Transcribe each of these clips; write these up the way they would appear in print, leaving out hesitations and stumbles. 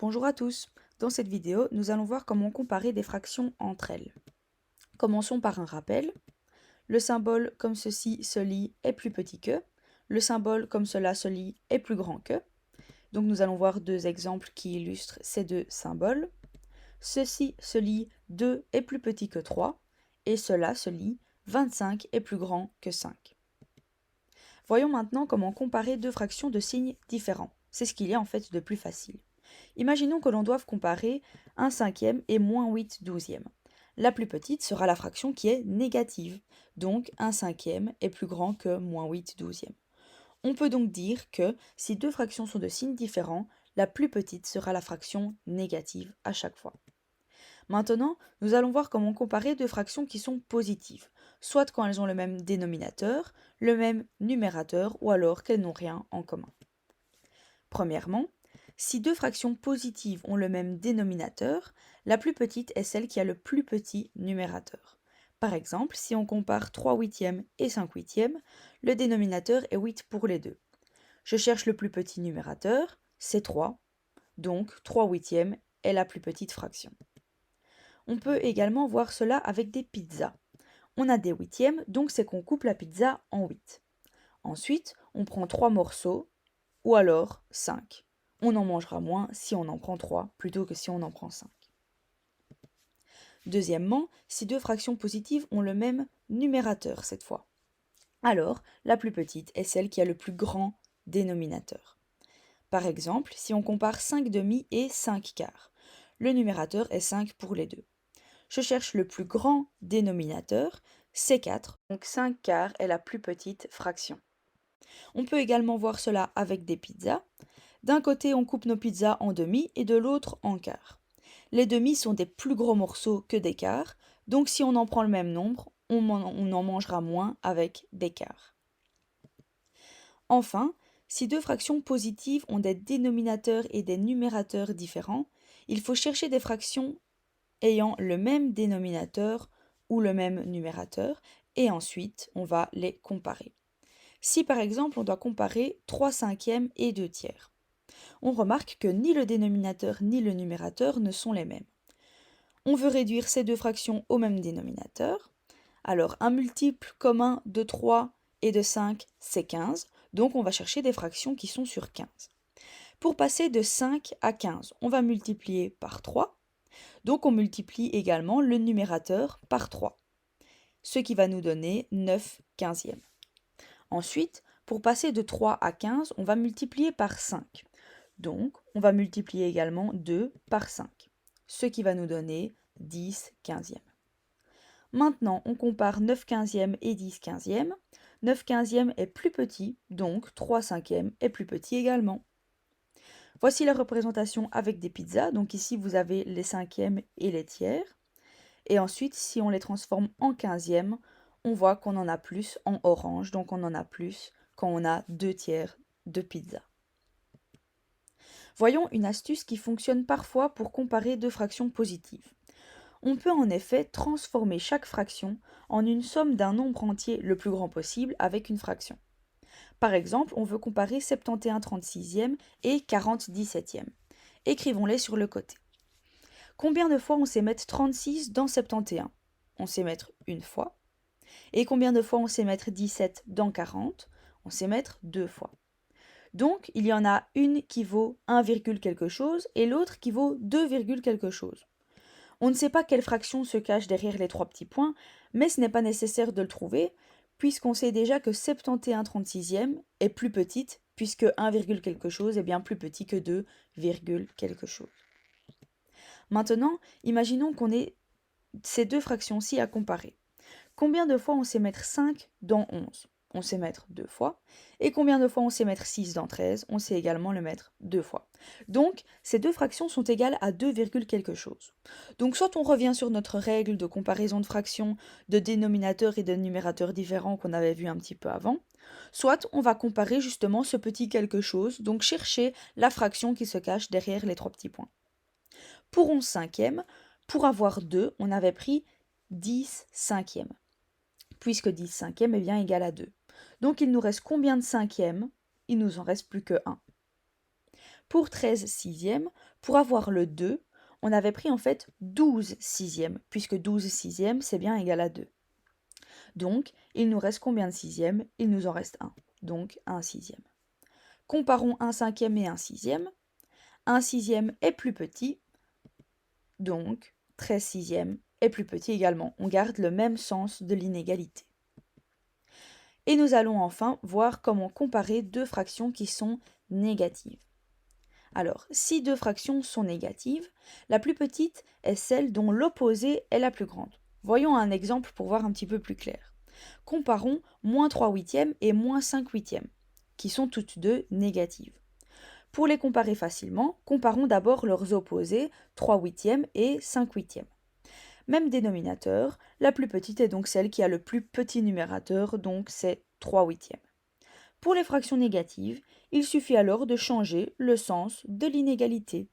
Bonjour à tous. Dans cette vidéo, nous allons voir comment comparer des fractions entre elles. Commençons par un rappel. Le symbole comme ceci se lit est plus petit que. Le symbole comme cela se lit est plus grand que. Donc nous allons voir deux exemples qui illustrent ces deux symboles. Ceci se lit 2 est plus petit que 3 et cela se lit 25 est plus grand que 5. Voyons maintenant comment comparer deux fractions de signes différents. C'est ce qu'il y a en fait de plus facile. Imaginons que l'on doive comparer 1 cinquième et moins 8 douzièmes. La plus petite sera la fraction qui est négative, donc 1 cinquième est plus grand que moins 8 douzièmes. On peut donc dire que si deux fractions sont de signes différents, la plus petite sera la fraction négative à chaque fois. Maintenant, nous allons voir comment comparer deux fractions qui sont positives, soit quand elles ont le même dénominateur, le même numérateur ou alors qu'elles n'ont rien en commun. Premièrement, si deux fractions positives ont le même dénominateur, la plus petite est celle qui a le plus petit numérateur. Par exemple, si on compare 3 huitièmes et 5 huitièmes, le dénominateur est 8 pour les deux. Je cherche le plus petit numérateur, c'est 3, donc 3 huitièmes est la plus petite fraction. On peut également voir cela avec des pizzas. On a des huitièmes, donc c'est qu'on coupe la pizza en 8. Ensuite, on prend 3 morceaux, ou alors 5. On en mangera moins si on en prend 3 plutôt que si on en prend 5. Deuxièmement, si deux fractions positives ont le même numérateur cette fois. Alors, la plus petite est celle qui a le plus grand dénominateur. Par exemple, si on compare 5 demi et 5 quarts, le numérateur est 5 pour les deux. Je cherche le plus grand dénominateur, c'est 4, donc 5 quarts est la plus petite fraction. On peut également voir cela avec des pizzas. D'un côté, on coupe nos pizzas en demi et de l'autre en quart. Les demi sont des plus gros morceaux que des quarts, donc si on en prend le même nombre, on en mangera moins avec des quarts. Enfin, si deux fractions positives ont des dénominateurs et des numérateurs différents, il faut chercher des fractions ayant le même dénominateur ou le même numérateur, et ensuite on va les comparer. Si par exemple on doit comparer 3 cinquièmes et 2 tiers, on remarque que ni le dénominateur ni le numérateur ne sont les mêmes. On veut réduire ces deux fractions au même dénominateur. Alors un multiple commun de 3 et de 5, c'est 15, donc on va chercher des fractions qui sont sur 15. Pour passer de 5 à 15, on va multiplier par 3, donc on multiplie également le numérateur par 3, ce qui va nous donner 9 quinzièmes. Ensuite, pour passer de 3 à 15, on va multiplier par 5. Donc, on va multiplier également 2 par 5, ce qui va nous donner 10 quinzièmes. Maintenant, on compare 9 quinzièmes et 10 quinzièmes. 9 quinzièmes est plus petit, donc 3 cinquièmes est plus petit également. Voici la représentation avec des pizzas. Donc ici, vous avez les cinquièmes et les tiers. Et ensuite, si on les transforme en quinzièmes, on voit qu'on en a plus en orange, donc on en a plus quand on a 2 tiers de pizza. Voyons une astuce qui fonctionne parfois pour comparer deux fractions positives. On peut en effet transformer chaque fraction en une somme d'un nombre entier le plus grand possible avec une fraction. Par exemple, on veut comparer 71 36e et 40 17e. Écrivons-les sur le côté. Combien de fois on sait mettre 36 dans 71? On sait mettre une fois. Et combien de fois on sait mettre 17 dans 40? On sait mettre 2 fois. Donc, il y en a une qui vaut 1, quelque chose et l'autre qui vaut 2, quelque chose. On ne sait pas quelle fraction se cache derrière les 3 petits points, mais ce n'est pas nécessaire de le trouver, puisqu'on sait déjà que 71 36e est plus petite, puisque 1, quelque chose est bien plus petit que 2, quelque chose. Maintenant, imaginons qu'on ait ces deux fractions-ci à comparer. Combien de fois on sait mettre 5 dans 11? On sait mettre 2 fois. Et combien de fois on sait mettre 6 dans 13? On sait également le mettre 2 fois. Donc, ces deux fractions sont égales à 2, quelque chose. Donc, soit on revient sur notre règle de comparaison de fractions de dénominateurs et de numérateurs différents qu'on avait vu un petit peu avant, soit on va comparer justement ce petit quelque chose, donc chercher la fraction qui se cache derrière les 3 petits points. Pour 11 cinquièmes, pour avoir 2, on avait pris 10 cinquièmes, puisque 10 cinquièmes est bien égal à 2. Donc il nous reste combien de cinquièmes? Il nous en reste plus que 1. Pour 13 sixièmes, pour avoir le 2, on avait pris en fait 12 sixièmes, puisque 12 sixièmes, c'est bien égal à 2. Donc, il nous reste combien de sixièmes? Il nous en reste 1, donc 1 sixième. Comparons un cinquième et un sixième. Un sixième est plus petit, donc 13 sixièmes est plus petit également. On garde le même sens de l'inégalité. Et nous allons enfin voir comment comparer deux fractions qui sont négatives. Alors, si deux fractions sont négatives, la plus petite est celle dont l'opposé est la plus grande. Voyons un exemple pour voir un petit peu plus clair. Comparons moins 3 huitièmes et moins 5 huitièmes, qui sont toutes deux négatives. Pour les comparer facilement, comparons d'abord leurs opposés, 3 huitièmes et 5 huitièmes. Même dénominateur, la plus petite est donc celle qui a le plus petit numérateur, donc c'est 3 huitièmes. Pour les fractions négatives, il suffit alors de changer le sens de l'inégalité.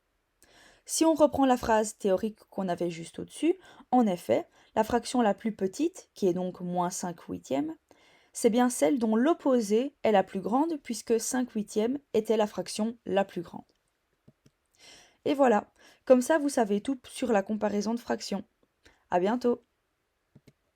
Si on reprend la phrase théorique qu'on avait juste au-dessus, en effet, la fraction la plus petite, qui est donc moins 5 huitièmes, c'est bien celle dont l'opposé est la plus grande puisque 5 huitièmes était la fraction la plus grande. Et voilà, comme ça vous savez tout sur la comparaison de fractions. À bientôt!